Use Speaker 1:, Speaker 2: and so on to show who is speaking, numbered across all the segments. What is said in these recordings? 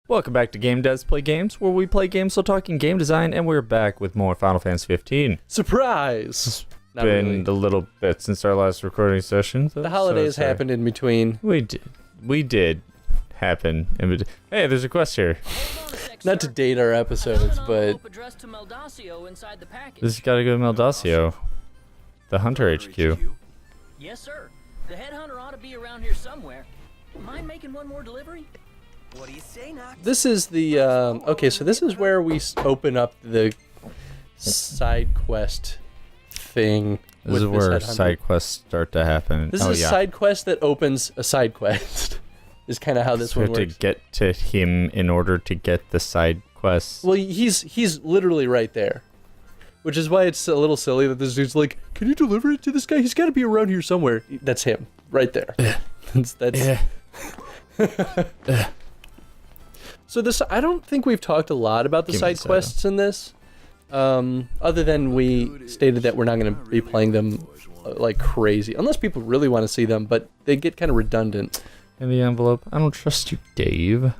Speaker 1: Welcome back to Game Devs Play Games, where we play games while talking game design, and we're back with more Final Fantasy 15.
Speaker 2: Surprise!
Speaker 1: It's been a little bit since our last recording session.
Speaker 2: The holidays happened in between.
Speaker 1: We did happen in between. Hey, there's a quest here.
Speaker 2: Not to date our episodes, but...
Speaker 1: This has got to go to Meldacio, the Hunter HQ.
Speaker 3: Yes, sir. The headhunter ought to be around here somewhere. Mind making one more delivery? What do you say, Nox?
Speaker 2: This is the, okay, so this is where we open up the side quest thing.
Speaker 1: This is where side quests start to happen.
Speaker 2: This is a side quest that opens a side quest. Is kind of how this one works.
Speaker 1: We have to get to him in order to get the side quests.
Speaker 2: Well, he's literally right there. Which is why it's a little silly that this dude's like, can you deliver it to this guy? He's got to be around here somewhere. That's him, right there. that's So this, I don't think we've talked a lot about the side quests in this, other than we stated that we're not going to be playing them like crazy, unless people really want to see them, but they get kind of redundant.
Speaker 1: In the envelope, I don't trust you, Dave.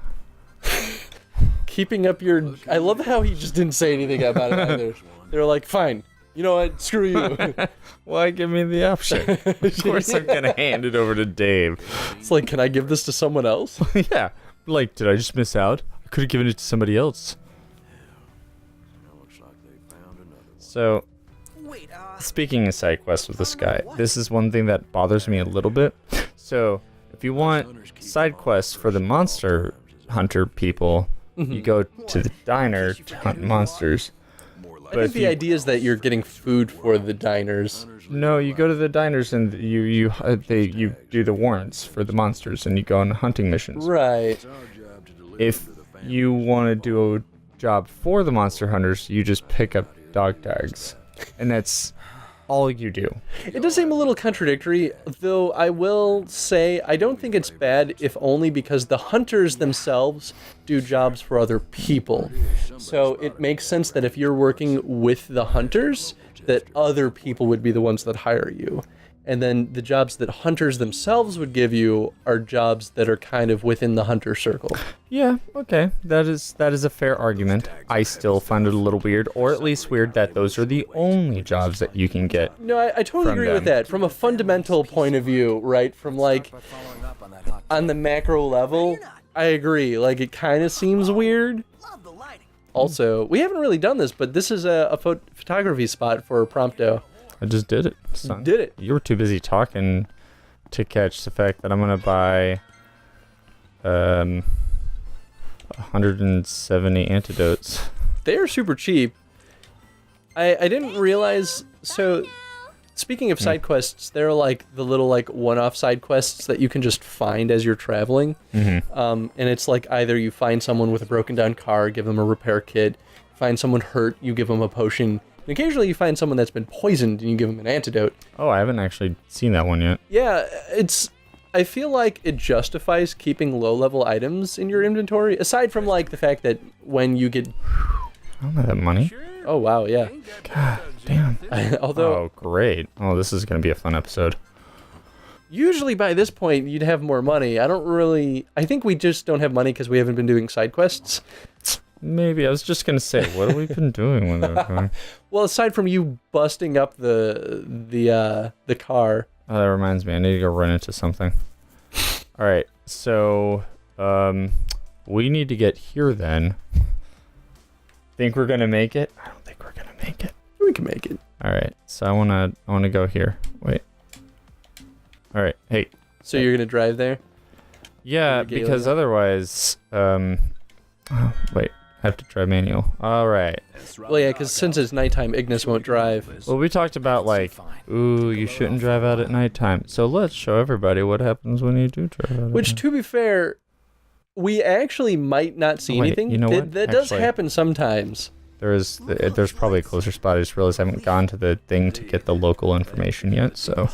Speaker 2: Keeping up your... I love how he just didn't say anything about it either. They're like, fine, you know what, screw you.
Speaker 1: Why give me the option? Of course I'm going to hand it over to Dave.
Speaker 2: It's like, can I give this to someone else?
Speaker 1: Yeah. Like, did I just miss out? I could have given it to somebody else. So, speaking of side quests with this guy, this is one thing that bothers me a little bit. So, if you want side quests for the monster hunter people, you go to the diner to hunt monsters.
Speaker 2: I think the idea is that you're getting food for the diners.
Speaker 1: No, you go to the diners and you do the warrants for the monsters and you go on hunting missions.
Speaker 2: Right.
Speaker 1: If you want to do a job for the monster hunters, you just pick up dog tags, and that's all you do.
Speaker 2: It does seem a little contradictory, though I will say I don't think it's bad, if only because the hunters themselves do jobs for other people. So it makes sense that if you're working with the hunters, that other people would be the ones that hire you. And then the jobs that hunters themselves would give you are jobs that are kind of within the hunter circle.
Speaker 1: Yeah, okay. That is a fair argument. I still find it a little weird, or at least weird that those are the only jobs that you can get.
Speaker 2: No, I totally agree with that. From a fundamental point of view, right? From like, on the macro level, I agree. Like, it kind of seems weird. Also, we haven't really done this, but this is a photography spot for Prompto.
Speaker 1: I just did it, son.
Speaker 2: Did it.
Speaker 1: You were too busy talking to catch the fact that I'm going to buy 170 antidotes.
Speaker 2: They are super cheap. I didn't realize, so speaking of side quests, they're like the little like one-off side quests that you can just find as you're traveling. And it's like either you find someone with a broken down car, give them a repair kit, find someone hurt, you give them a potion. And occasionally you find someone that's been poisoned and you give them an antidote.
Speaker 1: Oh, I haven't actually seen that one yet.
Speaker 2: Yeah, I feel like it justifies keeping low-level items in your inventory, aside from like the fact that when you get...
Speaker 1: I don't have that money.
Speaker 2: Oh, wow, yeah.
Speaker 1: God damn.
Speaker 2: Although...
Speaker 1: Oh, great. Oh, this is going to be a fun episode.
Speaker 2: Usually by this point, you'd have more money. I think we just don't have money because we haven't been doing side quests.
Speaker 1: Maybe. I was just going to say, what have we been doing with it?
Speaker 2: Well, aside from you busting up the car.
Speaker 1: Oh, that reminds me. I need to go run into something. All right. So, we need to get here then. Think we're going to make it? I don't think we're going to make it.
Speaker 2: We can make it.
Speaker 1: All right. So, I want to go here. Wait. All right. Hey.
Speaker 2: So you're going to drive there?
Speaker 1: Yeah, because otherwise, oh, wait. I have to try manual. All right.
Speaker 2: Well, yeah, because since it's nighttime, Ignis won't drive.
Speaker 1: Well, we talked about, like, ooh, you shouldn't drive out at nighttime. So let's show everybody what happens when you do drive out at
Speaker 2: Which,
Speaker 1: night.
Speaker 2: to be fair, we actually might not see anything.
Speaker 1: You know what?
Speaker 2: That does happen sometimes.
Speaker 1: There's probably a closer spot. I just realized I haven't gone to the thing to get the local information yet, so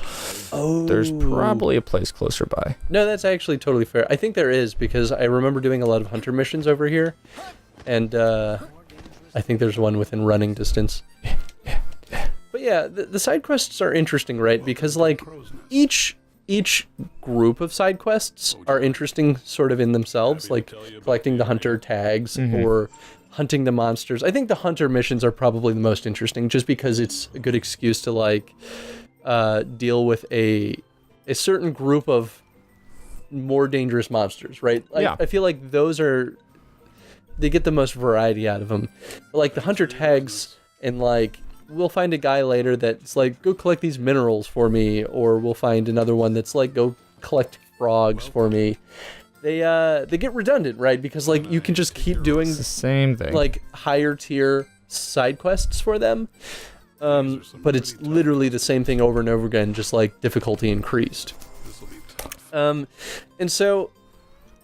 Speaker 1: there's probably a place closer by.
Speaker 2: No, that's actually totally fair. I think there is, because I remember doing a lot of hunter missions over here. And I think there's one within running distance. But yeah, the side quests are interesting, right? Because like each each group of side quests are interesting sort of in themselves, like collecting the hunter tags or hunting the monsters. I think the hunter missions are probably the most interesting just because it's a good excuse to like deal with a certain group of more dangerous monsters, right? I feel like they get the most variety out of them. Like the hunter tags, and like we'll find a guy later that's like, go collect these minerals for me, or we'll find another one that's like, go collect frogs for me. They get redundant, right? Because like you can just keep doing
Speaker 1: It's the same thing.
Speaker 2: like higher tier side quests for them, but it's literally the same thing over and over again, just like difficulty increased. And so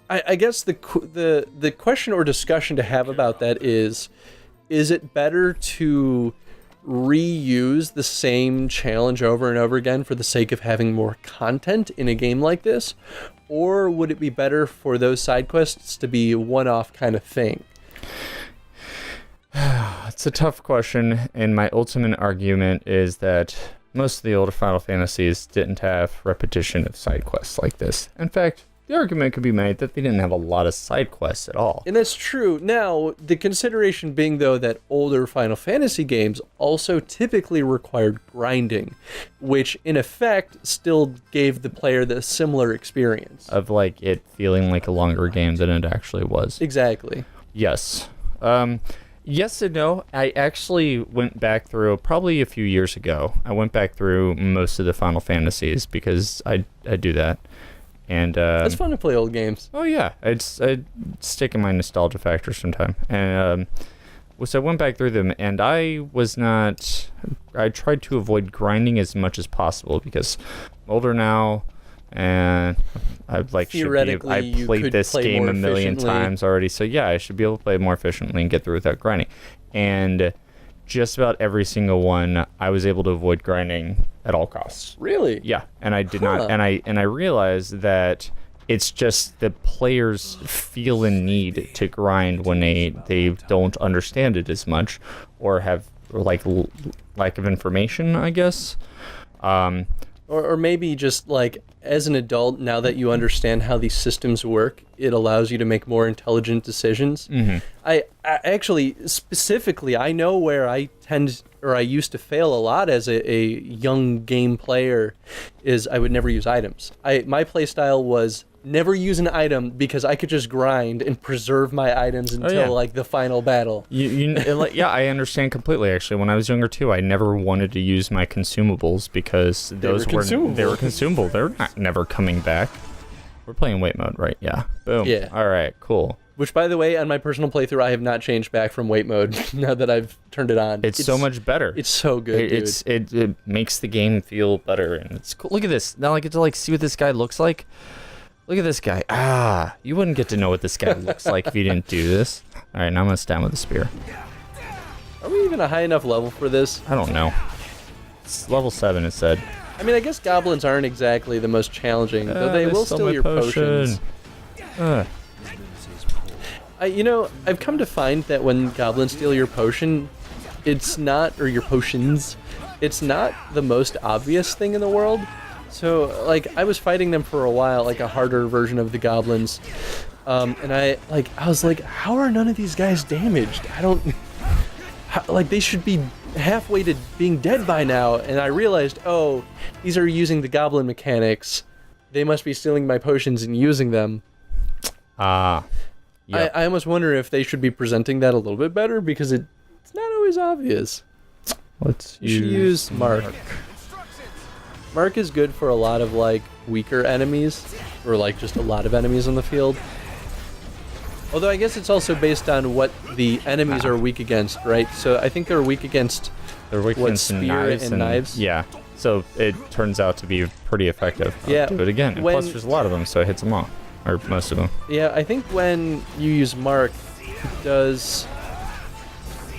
Speaker 2: I guess the question or discussion to have about that is it better to reuse the same challenge over and over again for the sake of having more content in a game like this? Or would it be better for those side quests to be a one-off kind of thing?
Speaker 1: It's a tough question, and my ultimate argument is that most of the older Final Fantasies didn't have repetition of side quests like this. In fact, the argument could be made that they didn't have a lot of side quests at all.
Speaker 2: And that's true. Now, the consideration being, though, that older Final Fantasy games also typically required grinding, which, in effect, still gave the player the similar experience.
Speaker 1: Of, like, it feeling like a longer game than it actually was.
Speaker 2: Exactly.
Speaker 1: Yes. Yes and no. I actually went back through, probably a few years ago, I went back through most of the Final Fantasies because I do that. And
Speaker 2: it's fun to play old games.
Speaker 1: Oh yeah, I'd stick in my nostalgia factor sometime. And so I went back through them, and I tried to avoid grinding as much as possible because I'm older now, and I played this game a million times already. So yeah, I should be able to play more efficiently and get through without grinding. And just about every single one, I was able to avoid grinding at all costs.
Speaker 2: Really?
Speaker 1: Yeah, and I did not, and I realized that it's just the players feel a need to grind when they don't understand it as much, or have lack of information, I guess.
Speaker 2: Or maybe just like as an adult, now that you understand how these systems work, it allows you to make more intelligent decisions.
Speaker 1: Mm-hmm.
Speaker 2: I actually, specifically, I know where I used to fail a lot as a young game player is I would never use items. My play style was never use an item because I could just grind and preserve my items until like the final battle.
Speaker 1: Yeah, I understand completely. Actually, when I was younger too, I never wanted to use my consumables because they were consumable. They're never coming back. We're playing wait mode, right? Yeah. Boom.
Speaker 2: Yeah.
Speaker 1: All right. Cool.
Speaker 2: Which, by the way, on my personal playthrough, I have not changed back from wait mode now that I've turned it on.
Speaker 1: It's so much better.
Speaker 2: It's so good, dude.
Speaker 1: It makes the game feel better, and it's cool. Look at this. Now I get to see what this guy looks like. Look at this guy. You wouldn't get to know what this guy looks like if you didn't do this. All right, now I'm gonna stab with a spear.
Speaker 2: Are we even a high enough level for this?
Speaker 1: I don't know. It's level 7, it said.
Speaker 2: I mean, I guess goblins aren't exactly the most challenging, though they will steal your potions. I've come to find that when goblins steal your potion, or your potions, it's not the most obvious thing in the world. So, I was fighting them for a while, a harder version of the goblins, and I was like, how are none of these guys damaged? They should be halfway to being dead by now, and I realized, these are using the goblin mechanics. They must be stealing my potions and using them.
Speaker 1: Yep.
Speaker 2: I almost wonder if they should be presenting that a little bit better, because it's not always obvious. You should use Mark. Mark is good for a lot of weaker enemies, or just a lot of enemies on the field. Although I guess it's also based on what the enemies are weak against, right? So I think they're weak against spear and knives.
Speaker 1: Yeah. So it turns out to be pretty effective.
Speaker 2: Yeah.
Speaker 1: Do it again. And plus there's a lot of them, so it hits them all. Or most of them.
Speaker 2: Yeah, I think when you use Mark, does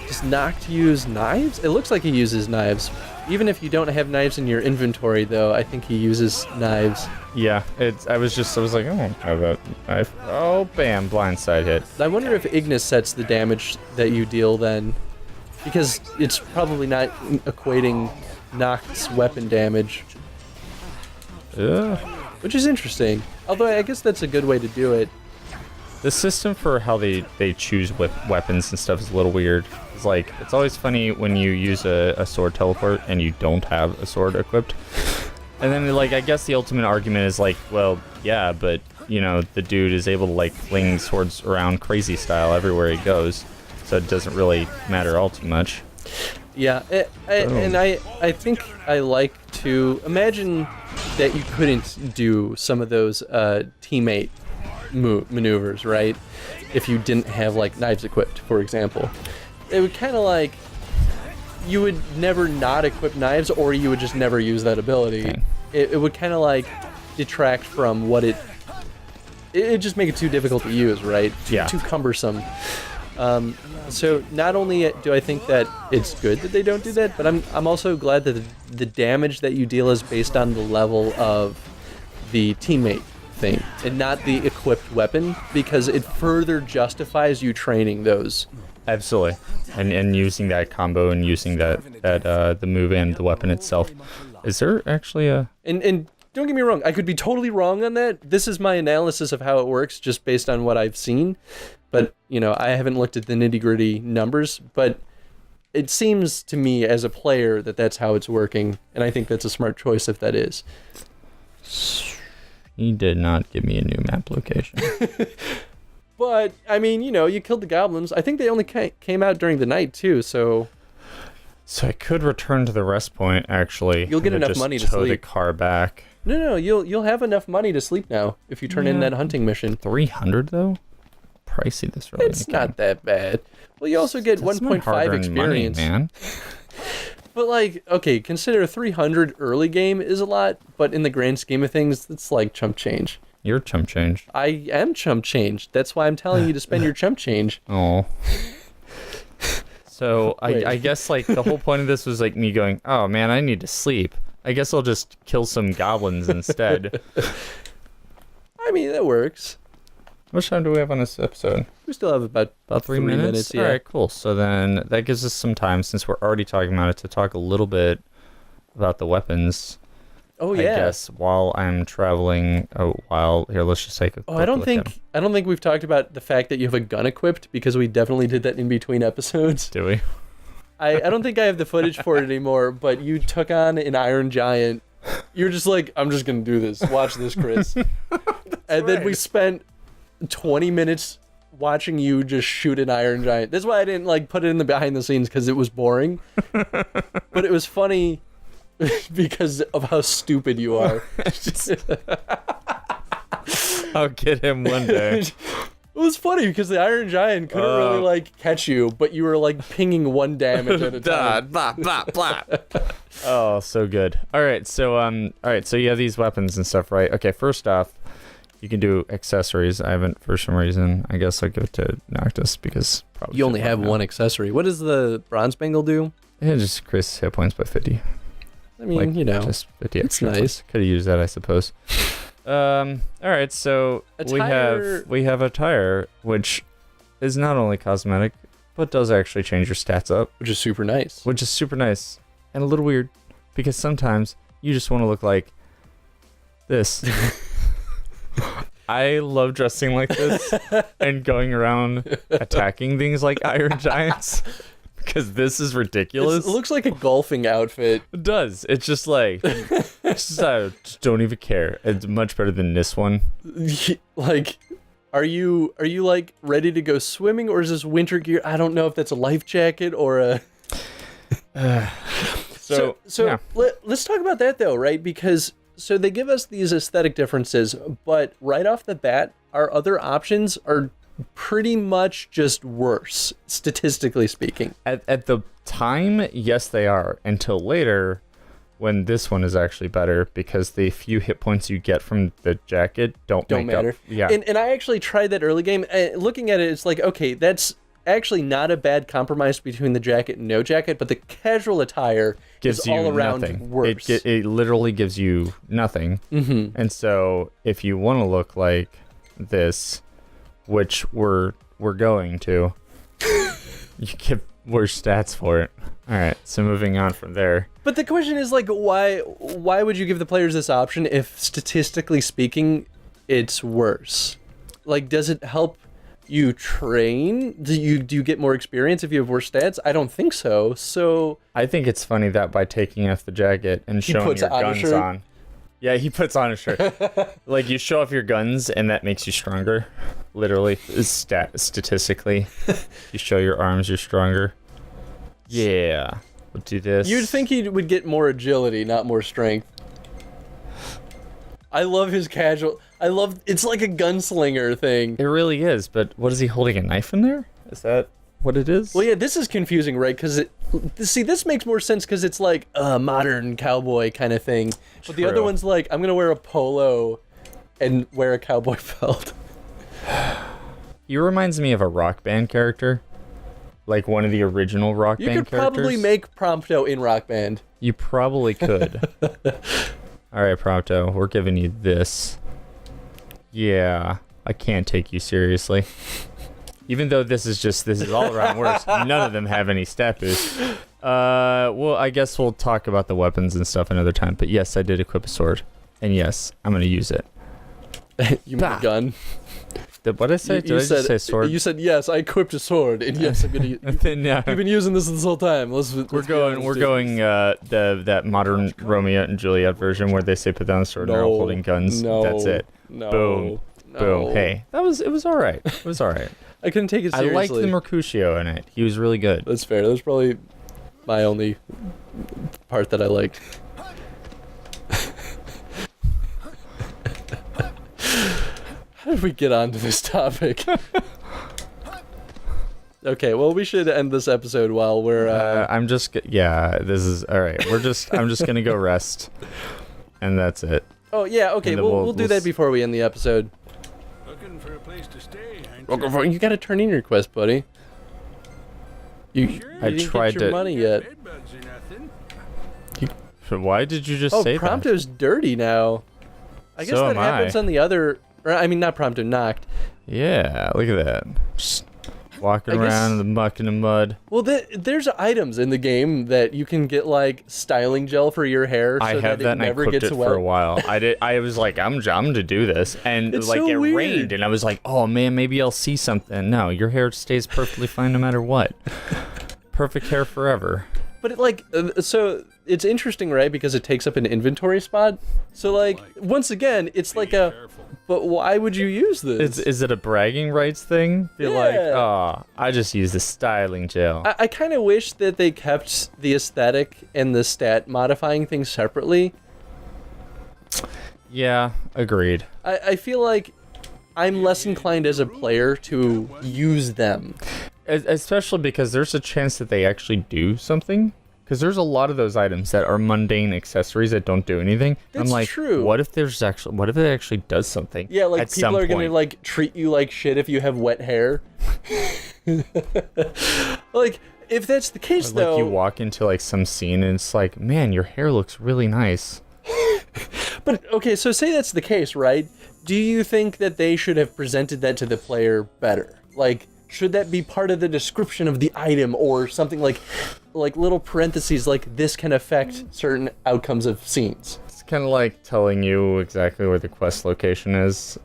Speaker 2: Noct use knives? It looks like he uses knives. Even if you don't have knives in your inventory, though, I think he uses knives.
Speaker 1: Yeah, I was like, oh, how about knife? Oh, bam, blindside hit.
Speaker 2: I wonder if Ignis sets the damage that you deal then, because it's probably not equating Noct's weapon damage. which is interesting. Although I guess that's a good way to do it.
Speaker 1: The system for how they choose weapons and stuff is a little weird. It's like, it's always funny when you use a sword teleport and you don't have a sword equipped. And then, like, I guess the ultimate argument is like, well, yeah, but, you know, the dude is able to, like, fling swords around crazy style everywhere he goes. So it doesn't really matter all too much.
Speaker 2: Yeah, and I think I like to imagine that you couldn't do some of those teammate maneuvers, right? If you didn't have, like, knives equipped, for example. It would kind of like, you would never not equip knives, or you would just never use that ability.
Speaker 1: Okay.
Speaker 2: It would kind of like detract from what it just make it too difficult to use, right?
Speaker 1: Yeah.
Speaker 2: Too cumbersome. So not only do I think that it's good that they don't do that, but I'm also glad that the damage that you deal is based on the level of the teammate thing and not the equipped weapon, because it further justifies you training those.
Speaker 1: Absolutely. And using that combo and using that the move and the weapon itself. Is there actually a...
Speaker 2: And don't get me wrong, I could be totally wrong on that. This is my analysis of how it works just based on what I've seen. But, you know, I haven't looked at the nitty-gritty numbers, but it seems to me as a player that that's how it's working, and I think that's a smart choice if that is.
Speaker 1: He did not give me a new map location.
Speaker 2: But, I mean, you know, you killed the goblins. I think they only came out during the night, too, so...
Speaker 1: So I could return to the rest point, actually.
Speaker 2: You'll get enough
Speaker 1: just
Speaker 2: money to
Speaker 1: tow the
Speaker 2: sleep.
Speaker 1: car back.
Speaker 2: No, you'll have enough money to sleep now if you turn in that hunting mission.
Speaker 1: 300, though? Pricey this early.
Speaker 2: It's not that bad. Well, you also get
Speaker 1: That's my
Speaker 2: 1.5
Speaker 1: hard-earned
Speaker 2: experience.
Speaker 1: money, man.
Speaker 2: But, like, okay, consider 300 early game is a lot, but in the grand scheme of things, it's like chump change.
Speaker 1: You're chump change.
Speaker 2: I am chump change. That's why I'm telling you to spend your chump change.
Speaker 1: Oh. So
Speaker 2: Wait.
Speaker 1: I guess, like, the whole point of this was, like, me going, oh, man, I need to sleep. I guess I'll just kill some goblins instead.
Speaker 2: I mean, that works.
Speaker 1: How much time do we have on this episode?
Speaker 2: We still have about
Speaker 1: 3 minutes?
Speaker 2: yeah.
Speaker 1: All right, cool. So then that gives us some time, since we're already talking about it, to talk a little bit about the weapons.
Speaker 2: Oh, yeah.
Speaker 1: I guess while I'm traveling, here, let's just take a quick
Speaker 2: I don't
Speaker 1: look at 'em.
Speaker 2: think we've talked about the fact that you have a gun equipped, because we definitely did that in between episodes.
Speaker 1: Do we?
Speaker 2: I don't think I have the footage for it anymore, but you took on an Iron Giant. You're just like, I'm just going to do this. Watch this, Chris. And then we spent 20 minutes watching you just shoot an Iron Giant. That's why I didn't like put it in the behind the scenes, because it was boring. But it was funny because of how stupid you are.
Speaker 1: I'll get him one day.
Speaker 2: It was funny because the Iron Giant couldn't really like catch you, but you were like pinging one damage at a time.
Speaker 1: Blah, blah, blah. Oh, so good. All right, so you have these weapons and stuff, right? Okay, first off, you can do accessories. I haven't for some reason. I guess I'll give it to Noctis because probably
Speaker 2: You only
Speaker 1: should
Speaker 2: have
Speaker 1: now.
Speaker 2: one accessory. What does the Bronze Bangle do?
Speaker 1: Yeah, just increase hit points by 50.
Speaker 2: I mean,
Speaker 1: Like,
Speaker 2: you know,
Speaker 1: just 50
Speaker 2: it's
Speaker 1: extra.
Speaker 2: nice.
Speaker 1: Could have used that, I suppose. All right, so
Speaker 2: Attire-
Speaker 1: we have attire, which is not only cosmetic, but does actually change your stats up,
Speaker 2: which is super nice.
Speaker 1: which is super nice and a little weird because sometimes you just want to look like this. I love dressing like this and going around attacking things like Iron Giants because this is ridiculous.
Speaker 2: It looks like a golfing outfit.
Speaker 1: It does. It's just like, just don't even care. It's much better than this one.
Speaker 2: Like, are you like ready to go swimming, or is this winter gear? I don't know if that's a life jacket or a. So
Speaker 1: yeah.
Speaker 2: let's talk about that though, right? Because so they give us these aesthetic differences, but right off the bat, our other options are pretty much just worse, statistically speaking.
Speaker 1: At the time, yes, they are. Until later, when this one is actually better because the few hit points you get from the jacket don't make
Speaker 2: matter.
Speaker 1: Up. Yeah.
Speaker 2: And I actually tried that early game. Looking at it, it's like, okay, that's actually not a bad compromise between the jacket and no jacket, but the casual attire
Speaker 1: gives
Speaker 2: is
Speaker 1: you
Speaker 2: all around
Speaker 1: nothing.
Speaker 2: worse.
Speaker 1: It literally gives you nothing.
Speaker 2: Mm-hmm.
Speaker 1: And so if you want to look like this, which we're going to, you give worse stats for it. All right, so moving on from there.
Speaker 2: But the question is, like, why would you give the players this option if, statistically speaking, it's worse? Like, does it help you train? Do you get more experience if you have worse stats? I don't think so. So
Speaker 1: I think it's funny that by taking off the jacket and showing your guns on. Yeah, he puts on a shirt. Like, you show off your guns, and that makes you stronger. Literally, statistically. You show your arms, you're stronger. Yeah, we'll do this.
Speaker 2: You'd think he would get more agility, not more strength. I love his casual. It's like a gunslinger thing.
Speaker 1: It really is, but what is he holding, a knife in there? Is that what it is?
Speaker 2: Well, yeah, this is confusing, right? Because this makes more sense because it's like a modern cowboy kind of thing. But the other one's like, I'm gonna wear a polo and wear a cowboy belt.
Speaker 1: He reminds me of a Rock Band character. Like one of the original Rock Band characters.
Speaker 2: You could probably make Prompto in Rock Band.
Speaker 1: You probably could. Alright, Prompto, we're giving you this. Yeah, I can't take you seriously. Even though this is all around worse, none of them have any stat boosts. Well, I guess we'll talk about the weapons and stuff another time. But yes, I did equip a sword. And yes, I'm going to use it.
Speaker 2: You mean a gun?
Speaker 1: What did I say? Did I just say sword?
Speaker 2: You said, yes, I equipped a sword. And yes, I'm going to
Speaker 1: then, yeah.
Speaker 2: You've been using this this whole time.
Speaker 1: We're going that modern Romeo and Juliet version where they say put down the sword and they're all holding guns. That's it. Boom. Boom. Hey, it was all right. It was all right.
Speaker 2: I couldn't take it seriously.
Speaker 1: I liked the Mercutio in it. He was really good.
Speaker 2: That's fair. That's probably my only part that I liked. How did we get onto this topic? Okay, well, we should end this episode while we're.
Speaker 1: This is all right. I'm just gonna go rest, and that's it.
Speaker 2: Oh yeah, okay. We'll do that before we end the episode.
Speaker 4: Looking for a place to stay,
Speaker 2: You gotta turn in your quest, buddy. You didn't
Speaker 1: tried
Speaker 2: get your money yet.
Speaker 1: Why did you just say that?
Speaker 2: Oh, Prompto's dirty now. I guess that happens on the other. I mean, not Prompto, Noct.
Speaker 1: Yeah, look at that. Just walking around in the muck and the mud.
Speaker 2: Well, there's items in the game that you can get, like styling gel for your hair. So
Speaker 1: I have that, and I equipped it for a while. I was like, I'm to do this, and
Speaker 2: it's
Speaker 1: like
Speaker 2: so
Speaker 1: it
Speaker 2: weird.
Speaker 1: rained, and I was like, oh man, maybe I'll see something. No, your hair stays perfectly fine no matter what. Perfect hair forever.
Speaker 2: But so it's interesting, right? Because it takes up an inventory spot. So like once again, it's like but why would you use this?
Speaker 1: Is it a bragging rights thing? I just use the styling gel.
Speaker 2: I kind of wish that they kept the aesthetic and the stat modifying things separately.
Speaker 1: Yeah, agreed.
Speaker 2: I feel like I'm less inclined as a player to use them.
Speaker 1: Especially because there's a chance that they actually do something. Because there's a lot of those items that are mundane accessories that don't do anything.
Speaker 2: That's
Speaker 1: I'm like,
Speaker 2: true.
Speaker 1: What if it actually does something?
Speaker 2: Yeah, like
Speaker 1: at
Speaker 2: people are
Speaker 1: some
Speaker 2: gonna
Speaker 1: point?
Speaker 2: like treat you like shit if you have wet hair. Like, if that's the case, though.
Speaker 1: Like you walk into like some scene and it's like, man, your hair looks really nice.
Speaker 2: But okay, so say that's the case, right? Do you think that they should have presented that to the player better? Like, should that be part of the description of the item or something like little parentheses like this can affect certain outcomes of scenes?
Speaker 1: It's kind of like telling you exactly where the quest location is.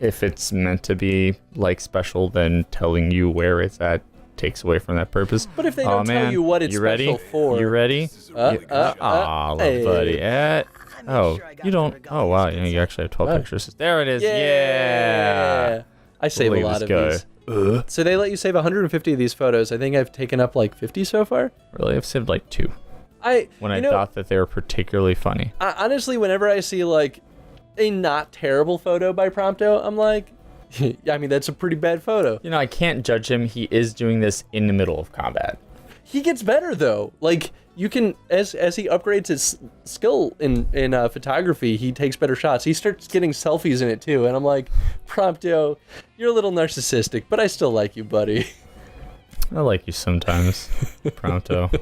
Speaker 1: If it's meant to be like special, then telling you where it's at takes away from that purpose.
Speaker 2: But if they don't tell you what it's special for,
Speaker 1: you ready? Buddy. You don't. Oh wow, you actually have 12 pictures. There it is. Yeah.
Speaker 2: I save a lot of these. So they let you save 150 of these photos. I think I've taken up like 50 so far.
Speaker 1: Really, I've saved like 2. When I thought that they were particularly funny.
Speaker 2: Honestly, whenever I see like a not terrible photo by Prompto, I'm like, I mean, that's a pretty bad photo.
Speaker 1: You know, I can't judge him. He is doing this in the middle of combat.
Speaker 2: He gets better though. Like you can, as he upgrades his skill in photography, he takes better shots. He starts getting selfies in it too, and I'm like, Prompto, you're a little narcissistic, but I still like you, buddy.
Speaker 1: I like you sometimes, Prompto.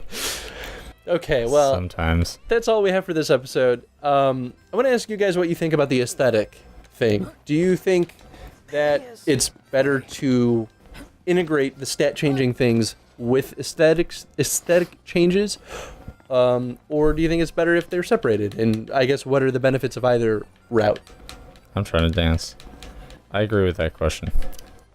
Speaker 2: Okay, well,
Speaker 1: sometimes.
Speaker 2: That's all we have for this episode. I want to ask you guys what you think about the aesthetic thing. Do you think that it's better to integrate the stat changing things with aesthetic changes? Or do you think it's better if they're separated? And I guess what are the benefits of either route?
Speaker 1: I'm trying to dance. I agree with that question.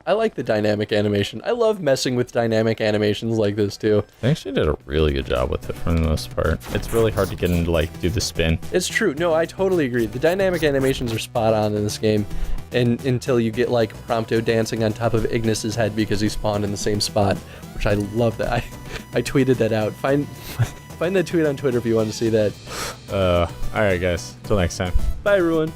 Speaker 2: I like the dynamic animation. I love messing with dynamic animations like this too.
Speaker 1: They actually did a really good job with it for the most part. It's really hard to get into like do the spin.
Speaker 2: It's true. No, I totally agree. The dynamic animations are spot on in this game, and until you get like Prompto dancing on top of Ignis's head because he spawned in the same spot, which I love that. I tweeted that out. Find that tweet on Twitter if you want to see that.
Speaker 1: All right, guys. Till next time.
Speaker 2: Bye, everyone.